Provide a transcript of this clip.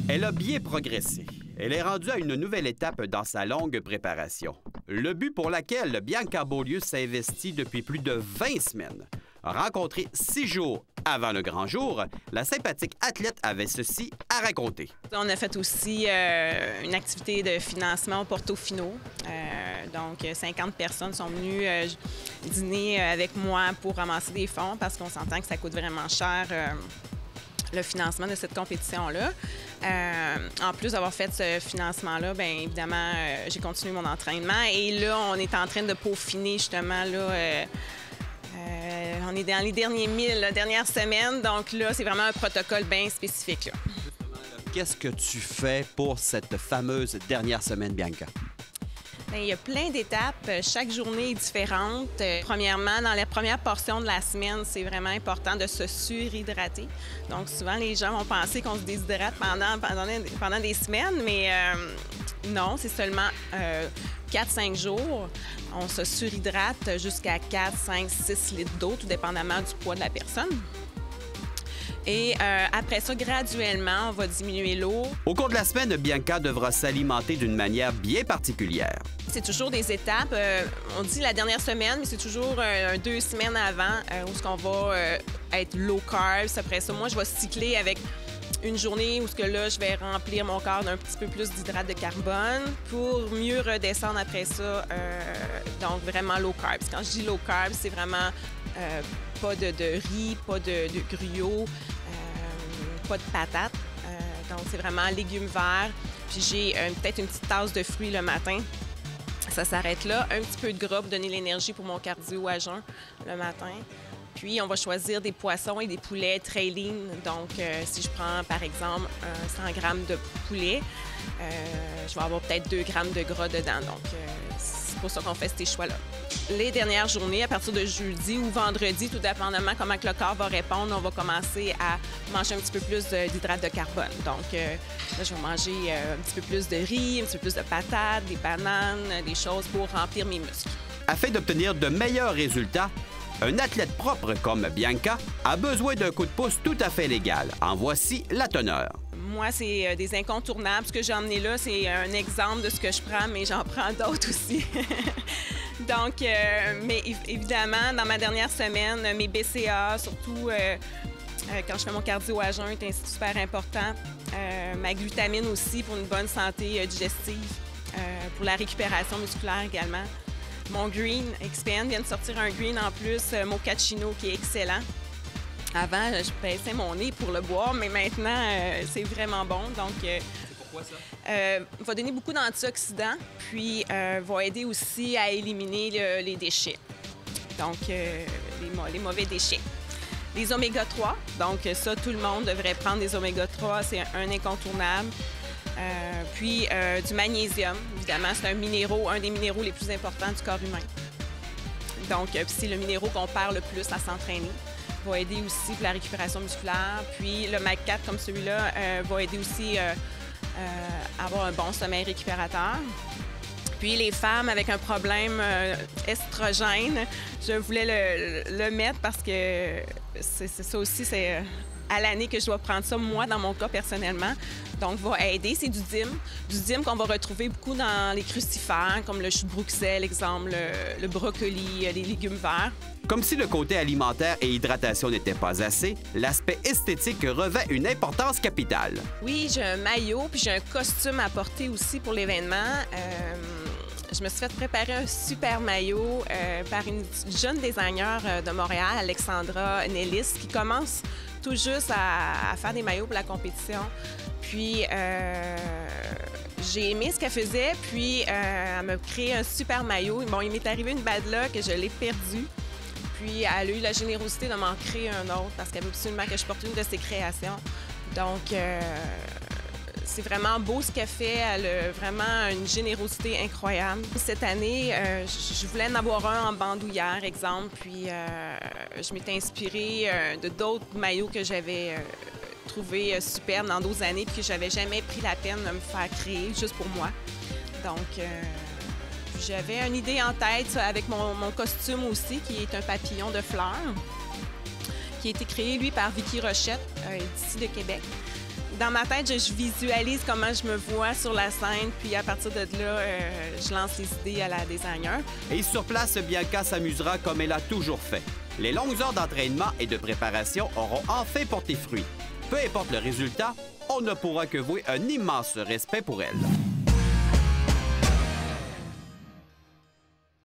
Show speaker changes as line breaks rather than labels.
Elle a bien progressé. Elle est rendue à une nouvelle étape dans sa longue préparation. Le but pour laquelle Bianca Beaulieu s'investit depuis plus de 20 semaines. Rencontrée 6 jours avant le grand jour, la sympathique athlète avait ceci à raconter.
On a fait aussi une activité de financement au Portofino. Donc, 50 personnes sont venues dîner avec moi pour ramasser des fonds parce qu'on s'entend que ça coûte vraiment cher le financement de cette compétition-là. En plus d'avoir fait ce financement-là, bien évidemment, j'ai continué mon entraînement. Et là, on est en train de peaufiner justement, là, on est dans les derniers 1000, la dernière semaine. Donc là, c'est vraiment un protocole bien spécifique, là.
Qu'est-ce que tu fais pour cette fameuse dernière semaine, Bianca?
Bien, il y a plein d'étapes. Chaque journée est différente. Premièrement, dans la première portion de la semaine, c'est vraiment important de se surhydrater. Donc, souvent, les gens vont penser qu'on se déshydrate pendant des semaines, mais non, c'est seulement 4-5 jours. On se surhydrate jusqu'à 4, 5, 6 litres d'eau, tout dépendamment du poids de la personne. Et après ça, graduellement, on va diminuer l'eau.
Au cours de la semaine, Bianca devra s'alimenter d'une manière bien particulière.
C'est toujours des étapes. On dit la dernière semaine, mais c'est toujours 2 semaines avant où on va être low carb. Après ça, moi, je vais cycler avec une journée où là, je vais remplir mon corps d'un petit peu plus d'hydrates de carbone pour mieux redescendre après ça. Donc, vraiment low carb. Quand je dis low carb, c'est vraiment pas de riz, pas de gruyot, pas de patates. Donc, c'est vraiment légumes verts. Puis j'ai peut-être une petite tasse de fruits le matin. Ça s'arrête là. Un petit peu de gras pour donner l'énergie pour mon cardio à jeun le matin. Puis, on va choisir des poissons et des poulets très lean. Donc, si je prends, par exemple, 100 g de poulet, je vais avoir peut-être 2 g de gras dedans. Donc, c'est pour ça qu'on fait ces choix-là. Les dernières journées, à partir de jeudi ou vendredi, tout dépendamment comment que le corps va répondre, on va commencer à manger un petit peu plus d'hydrates de carbone. Donc, là, je vais manger un petit peu plus de riz, un petit peu plus de patates, des bananes, des choses pour remplir mes muscles.
Afin d'obtenir de meilleurs résultats, un athlète propre comme Bianca a besoin d'un coup de pouce tout à fait légal. En voici la teneur.
Moi, c'est des incontournables. Ce que j'ai emmené là, c'est un exemple de ce que je prends, mais j'en prends d'autres aussi. Donc, mais évidemment, dans ma dernière semaine, mes BCA, surtout quand je fais mon cardio à jeun, c'est super important. Ma glutamine aussi pour une bonne santé digestive, pour la récupération musculaire également. Mon Green Expand vient de sortir un Green en plus, Mochaccino, qui est excellent. Avant, je pinçais mon nez pour le boire, mais maintenant, c'est vraiment bon. Donc, c'est pourquoi ça? Va donner beaucoup d'antioxydants, puis va aider aussi à éliminer les déchets. Donc, les mauvais déchets. Les oméga-3, donc ça, tout le monde devrait prendre des oméga-3, c'est un incontournable. Puis du magnésium, évidemment, c'est un des minéraux les plus importants du corps humain. Donc, c'est le minéraux qu'on perd le plus à s'entraîner. Va aider aussi pour la récupération musculaire. Puis le MAC4, comme celui-là, va aider aussi à avoir un bon sommeil récupérateur. Puis les femmes avec un problème estrogène, je voulais le mettre parce que c'est ça aussi, c'est à l'année que je dois prendre ça, moi, dans mon cas, personnellement. Donc, va aider. C'est du DIM qu'on va retrouver beaucoup dans les crucifères, comme le chou de Bruxelles, exemple, le brocoli, les légumes verts.
Comme si le côté alimentaire et hydratation n'était pas assez, l'aspect esthétique revêt une importance capitale.
Oui, j'ai un maillot, puis j'ai un costume à porter aussi pour l'événement. Je me suis fait préparer un super maillot par une jeune designer de Montréal, Alexandra Nellis, qui commence tout juste à faire des maillots pour la compétition. Puis, j'ai aimé ce qu'elle faisait, puis elle m'a créé un super maillot. Bon, il m'est arrivé une bad luck que je l'ai perdu. Puis, elle a eu la générosité de m'en créer un autre parce qu'elle veut absolument que je porte une de ses créations. Donc, c'est vraiment beau ce qu'elle fait. Elle a vraiment une générosité incroyable. Cette année, je voulais en avoir un en bandoulière, exemple. Puis, je m'étais inspirée de d'autres maillots que j'avais trouvés superbes dans d'autres années puis que j'avais jamais pris la peine de me faire créer juste pour moi. Donc, j'avais une idée en tête avec mon costume aussi, qui est un papillon de fleurs, qui a été créé, lui, par Vicky Rochette, d'ici de Québec. dans ma tête, je visualise comment je me vois sur la scène, puis à partir de là, je lance les idées à la designer.
Et sur place, Bianca s'amusera comme elle a toujours fait. Les longues heures d'entraînement et de préparation auront enfin porté fruit. Peu importe le résultat, on ne pourra que vouer un immense respect pour elle.